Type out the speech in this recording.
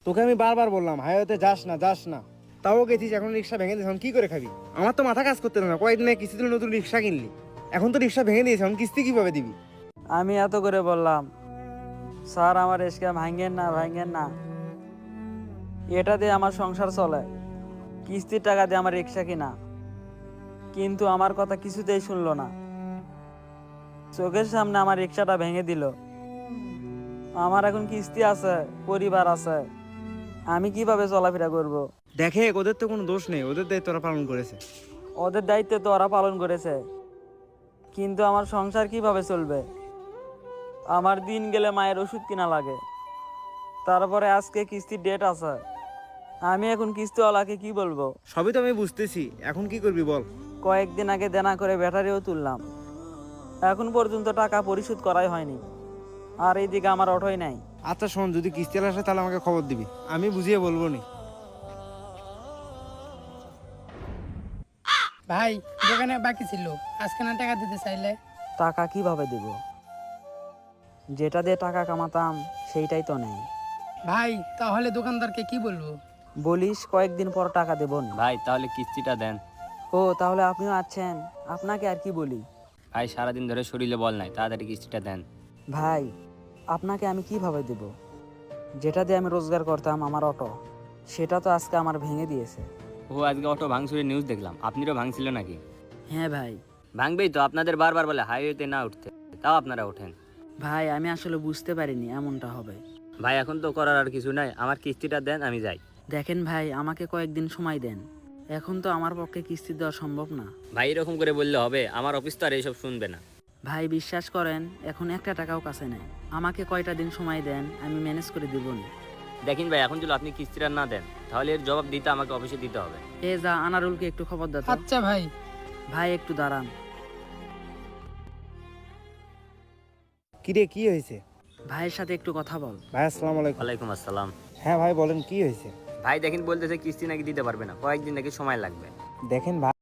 তোকে আমি বারবার বললাম হাইওয়েতে যাস না যাস না, তাও গেছিস। এখন রিক্সা ভেঙে দিয়েছে, এখন কি করে খাবি? আমার তো মাথা কাজ করতে না, কয়েকদিন আগে কিস্তি দিলে নতুন রিক্সা কিনলি, এখন তো রিক্সা ভেঙে দিয়েছে, এখন কিস্তি কিভাবে দিবি? আমি এত করে বললাম, স্যার আমার রিক্সা ভাঙেন না ভাঙেন না, এটা দিয়ে আমার সংসার চলে, কিস্তির টাকা দিয়ে আমার রিক্সা কিনা। কিন্তু আমার কথা কিছুতেই শুনলো না, চোখের সামনে আমার রিক্সাটা ভেঙে দিল। আমার এখন কিস্তি আছে, পরিবার আছে, আমি কিভাবে চলাফেরা করব? দেখে ওদের তো কোনো দোষ নেই, ওদের দায়িত্ব ওরা পালন করেছে। ওদের দায়িত্ব তো ওরা পালন করেছে, কিন্তু আমার সংসার কিভাবে চলবে? আমার দিন গেলে মায়ের ওষুধ কিনা লাগে, তারপরে আজকে কিস্তির ডেট আছে। আমি এখন কিস্তিওয়ালাকে কি বলবো? সবই তো আমি বুঝতেছি, এখন কি করবি বল? কয়েকদিন আগে দেনা করে ব্যাটারিও তুললাম, এখন পর্যন্ত টাকা পরিশোধ করাই হয়নি। আর এইদিকে আমার অটোই নাই। আচ্ছা শোন, যদি কিস্তি আসে তাহলে আমাকে খবর দিবি, আমি বুঝিয়ে বলবো নি। ভাই, দোকানে বাকি ছিল, আজকে না টাকা দিতে চাইলে? টাকা কিভাবে দেব? যেটা দিয়ে টাকা কামাতাম সেইটাই তো নেই। ভাই, তাহলে দোকানদারকে কি বলবো? বলিস কয়েকদিন পর টাকা দেবো নি। ভাই তাহলে কিস্তিটা দেন। ও তাহলে আপনিও আছেন, আপনাকে আর কি বলি। ভাই সারাদিন ধরে শরীরে বল নাই, তাড়াতাড়ি কিস্তিটা দেন। ভাই আপনাকে আমি কিভাবে দেব? যেটা দিয়ে আমি রোজগার করতাম, আমার অটো, সেটা তো আজকে আমার ভেঙে দিয়েছে। ও আজকে অটো ভাঙচুরের নিউজ দেখলাম, আপনারও ভাঙছিল নাকি? হ্যাঁ ভাই। ভাঙবেই তো, আপনাদের বারবার বলে হাইওয়েতে না উঠতে, তাও আপনারা ওঠেন। ভাই আমি আসলে বুঝতে পারিনি এমনটা হবে। ভাই এখন তো করার আর কিছু নাই, আমার কিস্তিটা দেন, আমি যাই। দেখেন ভাই, আমাকে কয়েকদিন সময় দেন, এখন তো আমার পক্ষে কিস্তি দেওয়া সম্ভব না। ভাই এরকম করে বললে হবে? আমার অফিস তো আর এইসব শুনবে না। ভাই বিশ্বাস করেন, এখন একটা টাকাও কাছে নেই, আমাকে কয়টা দিন সময় দেন, আমি ম্যানেজ করে দিব না। দেখেন ভাই, এখন যদি আপনি কিস্তিটা না দেন তাহলে এর জবাব দিতে আমাকে অফিসে দিতে হবে। এ যা, আনারুলকে একটু খবর দাও তো। আচ্ছা ভাই। ভাই একটু দাঁড়ান। কিরে কি হয়েছে? ভাইয়ের সাথে একটু কথা বল। ভাই আসসালামু আলাইকুম। ওয়ালাইকুম আসসালাম। হ্যাঁ ভাই বলেন, কি হয়েছে? ভাই দেখেন বলতেছে কিস্তি নাকি দিতে পারবে না, কয়েকদিন নাকি সময় লাগবে। দেখেন ভাই,